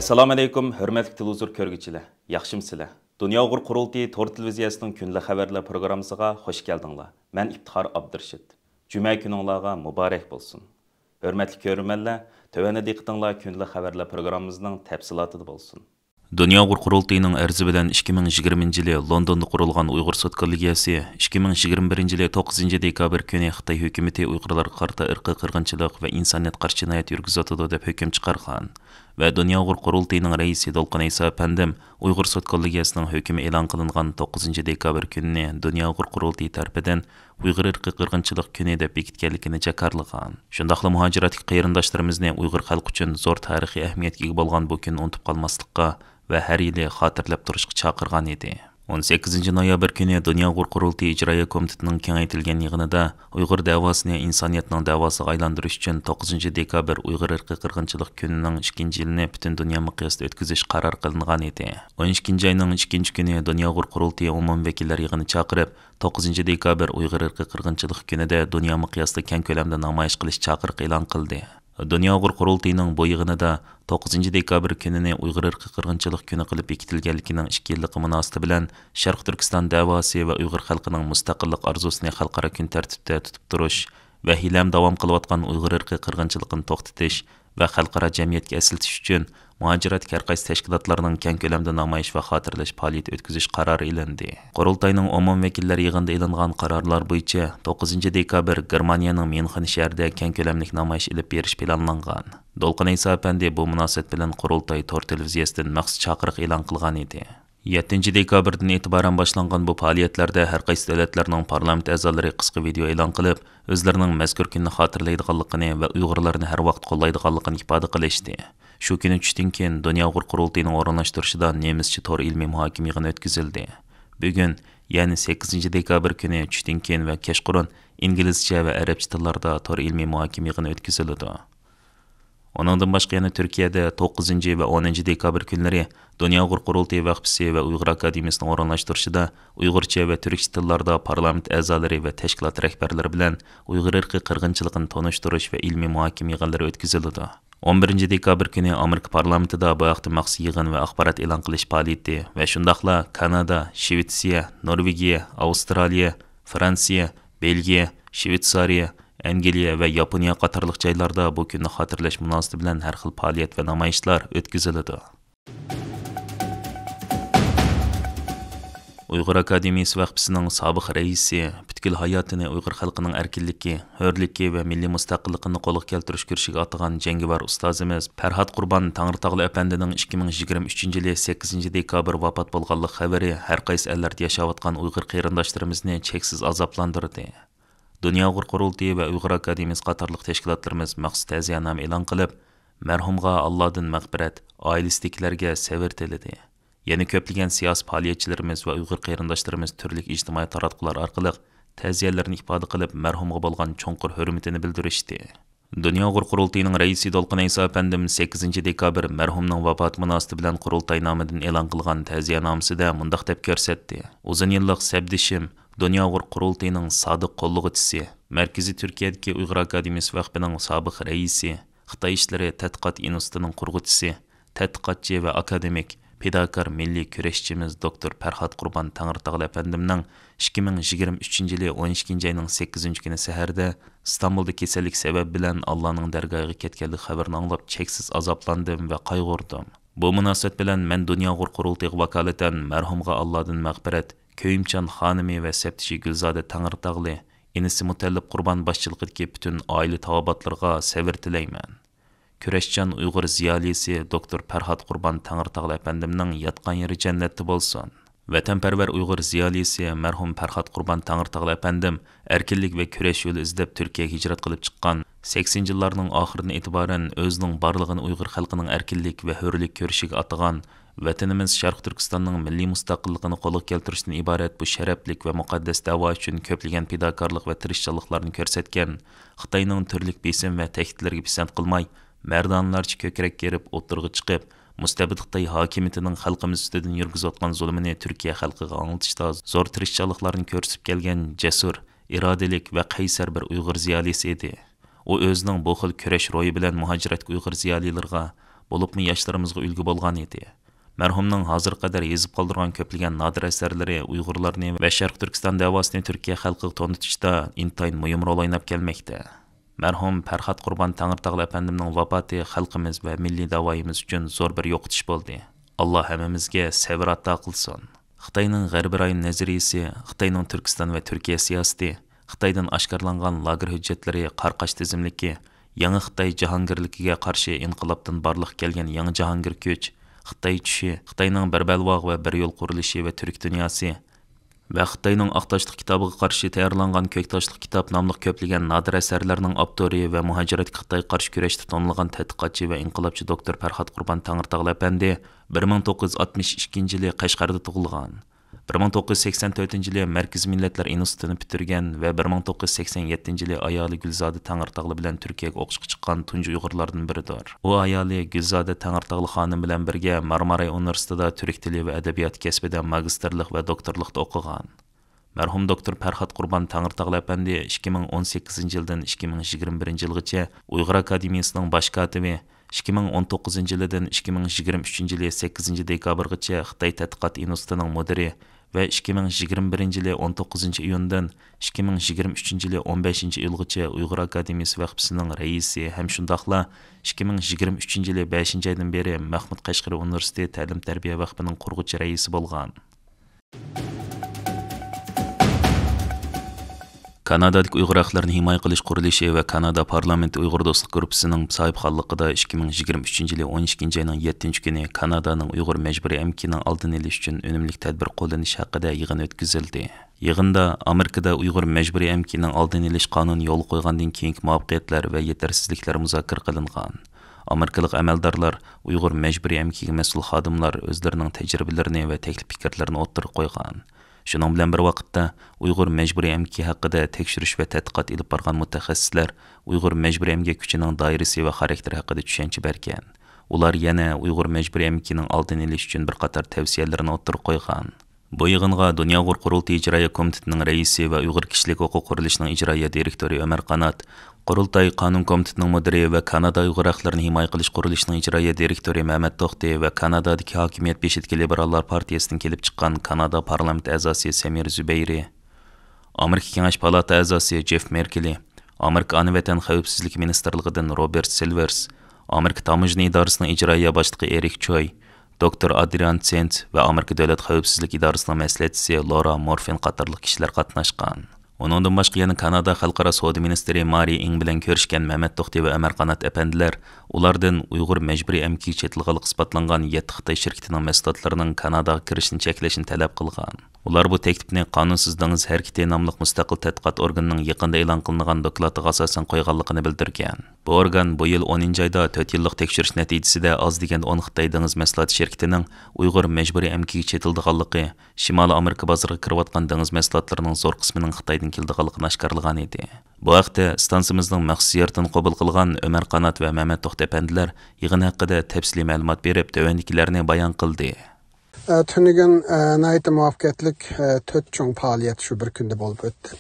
Assalamu alaykum, hörmətli televizor көрgüçiler. Yaxşımsızlar. Dünya Uyghur Qurultayı Tor televiziyasının günlük xəbərlər proqramısına xoş gəldinglar. Mən İftixar Abdurşid. Cümə gününlərə mübarək bolsun. Hörmətli görürmənlər, tövəndə diqqətinizlər günlük xəbərlər proqramımızın təfsilatı bolsun. Dünya Uyghur Qurultayının ərzi bilan 2020 yılı Londonda qurulğan Uyghur Sud kollegiyası 2021 yılı 9 dekabr günü Xitay hökuməti Uyghurlarga qarşı irqi qırğınçılıq və insaniyyət qarşı cinayət yürgüzüyotidu deb hökm çıxarğan. Ve Dünya Uyghur Qurultayının reisi Dolqun İsa Efendim, Uyghur Sud kollegiyasının hükmü elan kılınğan 9 dekabr gününü Dünya Uyghur Qurultayı tarafından Uyghur irqi qırğınçılıq günü deb bekitganligini jakarlagan. Şundaqla muhaciratdagi qarindoshlarimizni Uyghur xalqi uchun zo'r tarixiy ahamiyatga ega bo'lgan bu kunni unutib qolmaslikqa va har yili xotirlab turishga chaqirgan edi. 18 noyabr günü Dünya Uyghur Qurultayı İcraiya Komitetining kengaytirilgan yig'inida Uyghur davosini insoniyatning davosiga aylantirish uchun 9 dekabr Uyghur irqi qirg'inchilik kunining 2-yilini butun dunyo miqyosida o'tkazish qaror qilingan edi. 12 oyning 2-kuni Dünya Uyghur Qurultayı umum vakillar yig'ini chaqirib, 9 dekabr Uyghur irqi qirg'inchilik kunida dunyo miqyosida keng ko'lamda namoyish qilish chaqiriq e'lon qildi. Dünya Uyghur Qurultayının bu yig'inida 9 dekabr kunini Uyghur irqi qirg'inchilik kuni qilib bekitilganligining 2 yilligi munosabati bilan Sharq Turkiston davosi va Uyghur xalqining mustaqillik arzusini xalqaro kun tartibida tutib turish va hilam davom qilayotgan Uyghur irqi qirg'inchiligini to'xtatish va xalqaro jamiyatga eslatish uchun muhacirat qaysi tashkilotlarning keng ko'lamda namoyish va xotirlash faoliyati o'tkazish qarori ilindi. Qurultayning umum vakillari yig'inida e'longan qarorlar bo'yicha 9 dekabr Germaniyaning München shahrida keng ko'lamli namoyish ilib berish planlangan. Dolqun İsa Efendi bu munosabat bilan Qurultay Tor televiziyasidan maxsus chaqiriq e'lon qilgan edi. 7 dekabrdan e'tiboran boshlangan bu faoliyatlarda har qaysi davlatlarning parlament a'zolari qisqa video e'lon qilib, o'zlarining mazkur kunni xotirlaydiganligini va Uyg'urlarni har vaqt qo'llaydiganligini ifoda qilishdi. Shu kuni tushdan keyin Dünya Uyghur Qurultayining o'rinlashtirishida nemischa tor ilmiy muhokama yig'ini o'tkazildi. Bugun, ya'ni 8 dekabr kuni tushdan keyin va kechqurun inglizcha va arabcha tillarda tor ilmiy muhokama yig'ini o'tkaziladi. Onundan başqa yana Türkiyədə 9 və 10 dekabr günləri Dünya Uyghur Qurultayı Vaqfisi və Uyghur Akademiyasının o'rinlashtirishida Uyg'urcha və türkçə tillarda parlament a'zolari və təşkilat rəhbərləri bilan Uyghur irqi qirg'inchiligini tanishtirish və ilmiy muhokama yig'inlari o'tkazildi. 11 dekabr kuni Amerika parlamentida bu haqda maxsus yig'in va axborot e'lon qilish faoliyati va shundaqla Kanada, Shvetsiya, Norvegiya, Avstraliya, Fransiya, Belgiya, Shvetsariya, Angliya va Yaponiya qatorliq joylarda bu kunni xotirlash munosabati bilan har xil faoliyat va namoyishlar o'tkaziladi. Uyghur Akademiyasi Vaqfisining sobiq raisi butkul hayotini Uyghur xalqining erkinligi, hurligi va milliy mustaqilligini qo'lga keltirish kurshiga atagan jangovar ustozimiz Farhod Qurbon Tangritog'li apandining 2023 yili 8 dekabr vafot bo'lganligi xabari har qaysi ellarda yashayotgan Uyghur qarindoshlarimizni cheksiz azoblantirdi. Dünya Uyghur Qurultayı və Uyghur Akademiyası qatorliq tashkilotlarimiz maxsus ta'ziyanoma e'lon qilib, marhumga Allohdan mag'firat, oilasidagilarga sabr tiladi. Yana ko'plagan siyosiy faoliyatchilarimiz va Uyghur qarindoshlarimiz turli ijtimoiy taratqular orqali ta'ziyalarni ifoda qilib, marhumga bo'lgan cho'nqur hurmatini bildirishdi. Dünya Uyghur Qurultayining raisi Dolqun İsa Efendim 8 dekabr marhumning vafoti munosabati bilan Qurultay nomidan e'lon qilgan ta'ziyanomasida mundaq deb ko'rsatdi. Uzun yillik sabdishim Dünya Uyghur Qurultayining sodiq qo'llag'uvchisi, Markaziy Turkiyadagi Uyghur Akademiyasi Vaqfining sobiq raisi, Xitoy ishlari tadqiqot institutining qurg'uvchisi, tadqiqotchi va akademik, fidokor milliy kurashchimiz doktor Farhod Qurbon Tangritog'li apandimning 2023 yili 12 oyning 8 kuni saharda Istanbulda kasallik sabab bilan Allohning dargohiga ketganligi xabarini anglab cheksiz azoblandim va qayg'urdim. Bu munosabat bilan men Dünya Uyghur Qurultayiga vakolatan marhumga Allohdan mag'firat, Köyümcan xonimi va septishi Gulzoda Tangritog'li, inisi Mutallib Qurbon boshchiligidagi butun oila tavobatlarga sabr tilayman. Kurashchan Uyg'ur ziyolisi doktor Farhod Qurbon Tangritog'li apandimning yotgan yeri jannatda bo'lsin. Vatanparvar Uyg'ur ziyolisi marhum Farhod Qurbon Tangritog'li apandim erkinlik va kurash yo'li izlab Turkiyaga hijrat qilib chiqqan 80-yillarning oxiridan e'tiboran o'zining borlig'ini Uyg'ur xalqining erkinlik va hurlik ko'rishiga atagan Vatanimiz Sharq Turkistonning milliy mustaqilligini qo'lga keltirishdan iborat bu sharaflik va muqaddas da'vo uchun ko'plagan fidokorlik va tirishchiliklarni ko'rsatgan Xitoyning turli besim va tahdidlarga pisand qilmay, mardonlarcha ko'krak kerib o'tirg'i chiqib, mustabid Xitoy hokimiyatining xalqimiz ustidan yurgizayotgan zulmini Turkiya xalqiga anglitishda zo'r tirishchiliklarni ko'rsatib kelgan jasur, irodalik va qaysar bir Uyg'ur ziyolisi edi. U o'zining bu xil kurash ro'yi bilan muhojiratga Uyg'ur ziyolilarga bo'libmi yoshlarimizga ulgu bo'lgan edi. Mərhumның hazır qədər yazıb qaldırğan köplügən nadir əsərləri Uyğurlarni və Şərq Türkistan davasını Türkiyə xalqiga tonutishda intayin mühim rol oynab kelməkdə. Mərhum Fərhad Qurban Tağırtağlı əpəndimning vafoti xalqimiz və milli davoyimiz üçün zor bir yo'qotish bo'ldi. Allah hammamizga sabr ato qilsin. Xitoyning G'arbiy rayon nazariyasi, Xitoyning Turkiston va Turkiya siyosati, Xitoydan oshkorlangan lager hujjatlari, qarqash tizimligi, yangi Xitoy jahongirligiga qarshi inqilobdan barliq kelgan yangi jahongir kuch, Xitoy tushi, Xitoyning bir balvoq va bir yo'l qurilishi va turk dunyosi va Xitoyning Aqtoshliq kitobiga qarshi tayyorlangan Ko'ktoshliq kitob nomli ko'plagan nadir asarlarning avtori va muhojirat Xitoy qarshi kurashda tanilgan tadqiqotchi va inqilobchi doktor Farhod Qurban Tangirtog'li apandi 1962-yili Qashqarda tug'ilgan. 1984-yili Markaziy Millatlar institutini bitirgan va 1987-yili ayoli Gulzoda Tangirtog'li bilan Turkiyaga o'qishga chiqqan tunji Uyg'urlardan biridir. U ayoli Gulzoda Tangirtog'li xonim bilan birga Marmaray universitetida turk tili va adabiyot kasbida magistrlik va doktorlikda o'qigan. Mərhum doktor Farhod Qurban Tangirtog'li apandi 2018-yildan 2021-yilgacha Uyg'ur akademiyasining bosh katibi, 2019-yildan 2023-yili 8-dekabrgacha Xitoy tadqiqot institutining mudiri va 2021-yili 19-iyundan 2023-yili 15-iyulgacha Uyg'ur akademiyasi vaqfisining raisi ham shundaqla 2023-yili 5-oydan beri Mahmud Qashqari universiteti ta'lim-tarbiya vaqfining qurg'uchi raisi bo'lgan. Kanadadagi Uyg'ur haqlarini himoya qilish qurilishi va Kanada parlamenti Uyg'ur do'stlik guruhining sohibxonligida 2023-yili 12-oyning 7-kuni Kanadaning Uyg'ur majburiy emkining oldini olish uchun unumli tadbir qo'llanish haqida yig'in o'tkazildi. Yig'inda Amerikada Uyg'ur majburiy emkining oldini olish qonuni yo'l qo'ygandan keyingi muvaffaqiyatlar va yetersizliklar muzokara qilingan. Amerikalik amaldorlar Uyg'ur majburiy emkiga mas'ul xodimlar o'zlarining tajribalarini va taklif fikrlarini o'ttirib qo'ygan. Şunun bilan bir vaqtda Uyg'ur majburiy emki haqida tekshirish va tadqiqot ilib borgan mutaxassislar Uyg'ur majburiy emki kuchining doirasi va xarakteri haqida tushuncha bergan. Ular yana Uyg'ur majburiy emkining oldini olish uchun bir qator tavsiyalarini o'ttirib qo'ygan. Bu yig'inga Dunyo Uyg'ur qurultiyi ijroiya komitetining raisi va Uyg'ur kishilik huquq qurilishining ijroiya direktori Ömer Qanat, Qurultay qonun komitetining mudiri va Kanada Uyg'ur haqlarini himoya qilish qurilishining ijroiya direktori Mehmet To'xti va Kanadadagi hokimiyat beshidagi liberallar partiyasidan kelib chiqqan Kanada parlament a'zosi Samir Zubayri, Amerika Kengash palata a'zosi Jeff Merkeli, Amerika Ana vatan xavfsizlik ministrligidan Robert Silvers, Amerika Tamojna idorasining ijroiya boshlig'i Erik Choi, Dr. Adrian Tsent va Amerika davlat xavfsizlik idorasining maslahatchisi Laura Morfin qatorliq kishilar qatnashgan. Onundan başqa yana Kanada Xalqaro savdo ministri Mari Ing bilan ko'rishgan Mehmet To'xti va Ömer Qanat apandilar ulardan Uyg'ur majburiy emki chetilganlik isbotlangan 7 Xitoy shirkatining mahsulotlarining Kanadaga kirishini cheklashni talab qilgan. Ular bu taklifni Qonunsiz dengiz harakati nomli mustaqil tadqiqot organining yaqinda e'lon qilingan doklatiga asosan qo'yganligini bildirgan. Bu organ bu yil 10-oyda 4 yillik tekshirish natijasida oz deganda 10 Xitoy dengiz mahsulot shirkatining Uyg'ur majburiy emkiga chetilganligi, Shimoliy Amerika bozoriga kirayotgan dengiz mahsulotlarining zo'r qismining Xitoydan kelganligini oshkorlagan edi. Bu haqda stansimizning maxsus yerdan qabul qilgan Ömer Qanat va Mehmet To'xti apandilar yig'in haqida tafsiliy ma'lumot berib, tovandikilarni bayon qildi. Tünügün nəhayət muvaffaqiyətlik 4 çoğ fəaliyyət şu bir gündə olub ötdü.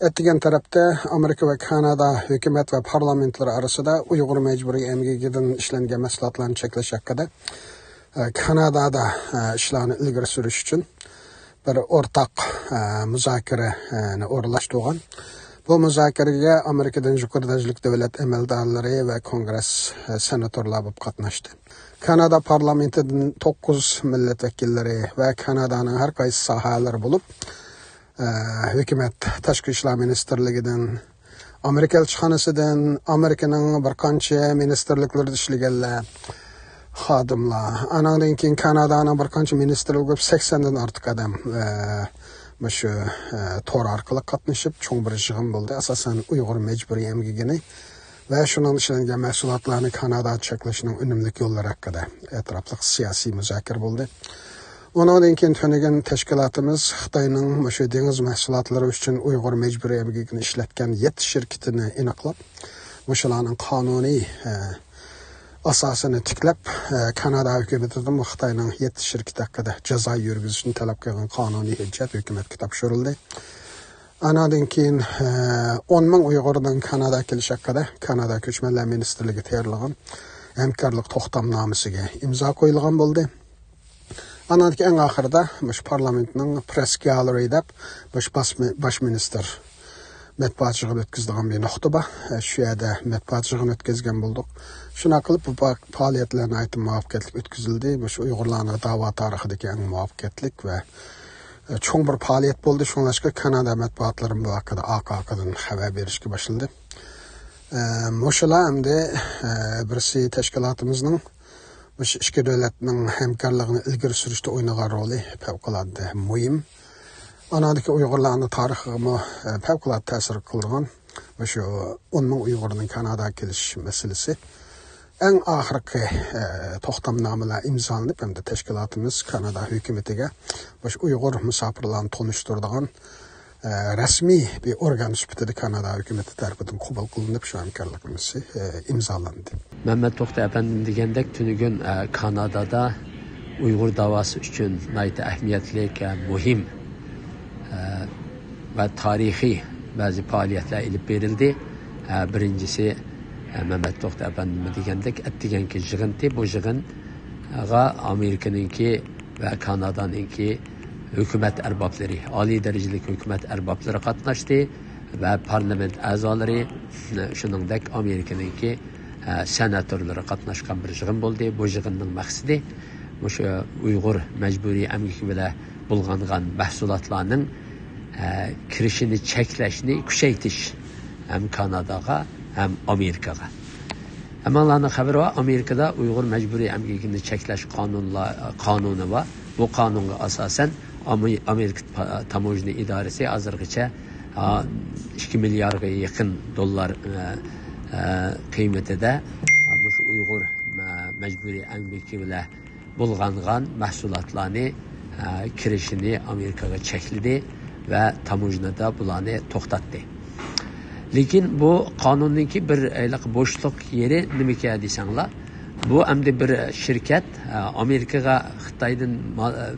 Etdiğen tarafta Amerika ve Kanada hükümet ve parlamentleri arasında Uyghur mecburi emgigiden işlengen məsulatlarını çekleş hakkında Kanada'da işlerini ilgiri sürüş için bir ortak müzakere orlaştırgan. Bu müzakereye Amerika'dan yukarıdacılık devlet emeldarları ve kongres senatörler bu katnaştı. Kanada parlamentinin 9 milletvekilleri ve Kanada'nın her kayısı sahaları bulup hükümet Tashqi ishlar ministerligidan, Amerika elchixonasidan, Amerikaning bir qancha ministerliklarda ishlaganlar, xodimlar, andan keyin Kanadaning bir qancha ministerligiga 80 dan ortiq odam shu to'r orqali qatnashib cho'ng bir yig'in bo'ldi. Asosan Uyg'ur majburiy emgigini va shundan ishlangan mahsulotlarni Kanada cheklashning unumli yo'llari haqida atrofli siyosiy muzokara bo'ldi. Ondan keyin tönegen teşkilatımız Xitoyning shu dengiz mahsulotlari uchun Uyg'ur majburiy emgigini ishlatgan 7 shirkatini aniqlab, o'shalarning qonuniy asosini tiklab, Kanada hukumatidan Xitoyning 7 shirkati haqida jazo yurgizishni talab qilgan qonuniy hujjat hukumatga topshirildi. Anadan keyin 10 ming Uyg'urdan Kanada kelish haqida Kanada ko'chmanlar ministrligi tayyorlagan hamkorlik to'xtamnomasiga imzo qo'yilgan bo'ldi. Anadaki en ahırda baş parlamentinin press gallery dep baş minister matbuatçılığı ötküzdüğün bir nokta ba. Şu yerda matbuatçılığı ötküzgen bulduk. Şuna kılıp bu faaliyetlerine ait muvaffakiyetlik ötküzüldü. Bu Uygurlarına dava tarixideki en muvaffakiyetlik ve çoğun bir faaliyet buldu. Şunlaşka Kanada matbuatların bu hakkında AKK'dan haber verişki başladı. Moşala hem de birisi teşkilatımızın İki devletinin hemkarlığını ilgiri sürüşte oynayan rolü fevkalade mühim. Anadaki Uygurlarının tarihine fevkalade tesir kıldıran ve şu onun Uygurların Kanada'ya geliş meselesi en ahirki toxtamnameler imzalanıp hem de teşkilatımız Kanada hükümetine ve Uygur misafirlerini tanıştırdığı resmi bir organ sübütede Kanada hükümeti tarafından kabul kılınıp şu hemkarlığımız imzalandı. Mehmet Toxta efendim degендek tünügün Kanada'da Uygur davası için nayt ehemmiyetlik, mühim ve tarihi bazı faaliyetler ilip verildi. Birincisi Mehmet Toxta efendim degендek ettigenki jığıntı bu jığınga Amerika'nınki ve Kanada'nınki hükümet erbapları, ali derecelik hükümet erbapları katlaştı ve parlament azaları şuningdek Amerika'nınki senatörleri katlaşkan bir jığın oldu. Bu jığının maksidi şu Uygur mecburi emgiki bile bulgangan mahsulatlarının kirişini çekleşini kuşaytiş hem Kanada'ga hem Amerika'ga. Hemen haberi var Amerika'da Uygur mecburi emgikini çekleş kanunu var. Bu kanuna asasen Amerika Tamojni İdaresi azırgıça 2 milyarga yakın dolar kıymeti de Uygur mecburi emgiki bile bulgangan mahsulatlarını kirişini Amerika'ya çekildi ve Tamojna'da bulanı toxtattı. Lakin bu kanundaki bir boşluk yeri nimike desenler. Bu emdi bir şirket Amerika'ya Xitay'dan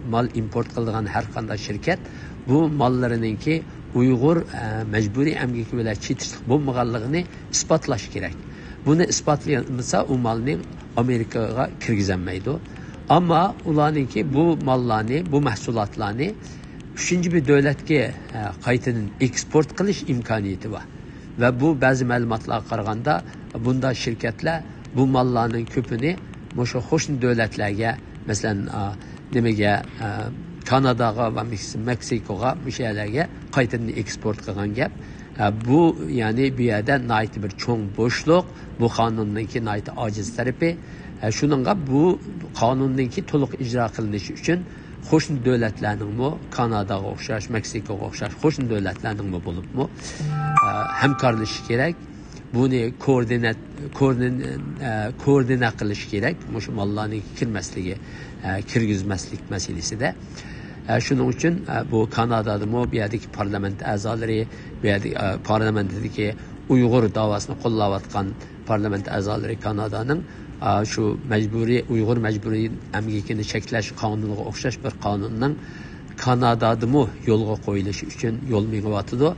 mal import kıldıgan her kanda şirket bu mallarınınki Uygur mecburi emgiki bile çetişlik bulmağanlığını ispatlaş gerek. Bunu ispatlayamasa o malını Amerika'ya kirgizenmeydi. Ama ulanınki bu mallarını, bu mahsulatlarını üçüncü bir devletke kayıtının eksport kılış imkaniyeti var. Ve bu bazı malumatlar qaraganda bunda şirketler bu mallarının köpünü şu hoşun devletlerge mesela demege Kanada'ga ve Meksiko'ga bir şeylerge kayıtını eksport kılgan gap. Bu yani bir yerde nait bir çoğun boşluk bu kanununki nait aciz tarafı. Şununla bu kanununki toluk icra kılınışı için hoşun devletlerinin mu Kanada'ga okşaş, Meksiko'ga okşaş hoşun devletlerinin mu bulup mu hemkarlışı gerek. Bunu koordine kılış gerek. Şu malların kirmesliği, kirgizmeslik meselesi de. Şunun için bu Kanada'da mu bir yerdeki parlament azaları, bir yerdeki parlamentteki Uygur davasını kollavatkan parlament azaları Kanada'nın şu mecburi Uygur mecburi emgikini çekleş kanununa okşaş bir kanunun Kanada'da mu yolga koyuluş için yol miğvatıdı.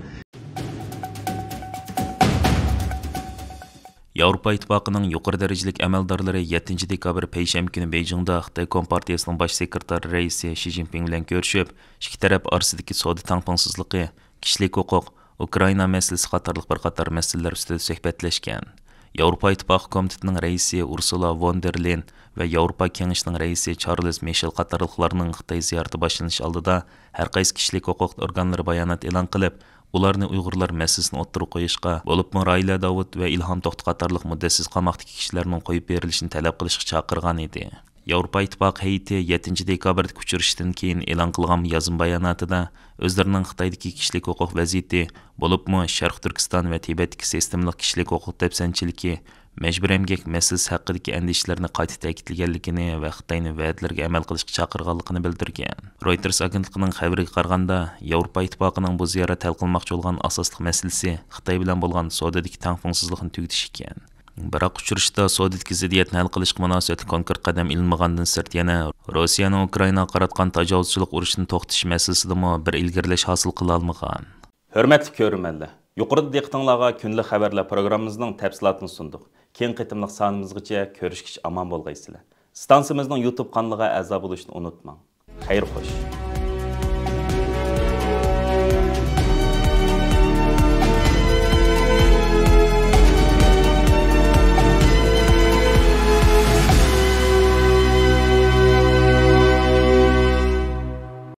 Yevropa İttifaqının yuqori dereceli əməldarları 7 dekabr peyshanba kuni Beijingda Xitoy Kompartiyasining bosh sekretari raisi Xi Jinping bilan ko'rishib, ikki taraf orasidagi savdo tangpungsizligi, kishilik huquq, Ukraina masalasi qatorliq bir qator masalalar ustida suhbatlashgan. Yevropa İttifaqı komitetining raisi Ursula von der Leyen va Yevropa Kengashining raisi Charles Michel qatorliqlarning Xitoy ziyorati boshlanishi oldida har qaysi kishilik huquq organlari bayonot e'lon qilib, ularni Uyg'urlar masalasini o'ttirib qo'yishga, bo'libmi Raila Davud va Ilhom To'xti qatorliq muddatsiz qamoqdagi kishilarning qo'yib berilishini talab qilishga chaqirgan edi. Yevropa İttifaqı heyeti 7 dekabrda uchrashishdan keyin e'lon qilgan yozim bayonotida o'zlarining Xitoydagi kishilik huquq vaziyati, bo'libmi Sharq Turkiston va Tibetdagi sistemlik kishilik huquq dafsanchiligi, majbur emgak masalasi haqidagi andishlarni qayta ta'kidlaganligini va Xitoyni va'dalarga amal qilishga chaqirganligini bildirgan. Reuters agentligining xabariga qaraganda, Yevropa İttifaqıning bu ziyorat hal qilmoqchi bo'lgan asosli masalasi Xitoy bilan bo'lgan savdodagi tangpungsizlikni tugatish ekan. Biroq uchrashda savdodagi ziddiyatni hal qilishga munosabatli konkret qadam ilinmagandan sirt yana Rossiyaning Ukrainaga qaratgan tajovuzchilik urushini to'xtatish masalasida bir ilgirlash hosil qila olmagan. Hurmatli ko'rmanlar, Yuqorida diqqətinizə günlük xəbərlər proqramımızın təfsilatını sunduq. Keyin qitimliq sanımızgacha ko'rishkicha omon bo'lgaysizlar. Stansiyamızın YouTube kanalıga a'zo bo'lishni unutmang. Xayr xo'sh.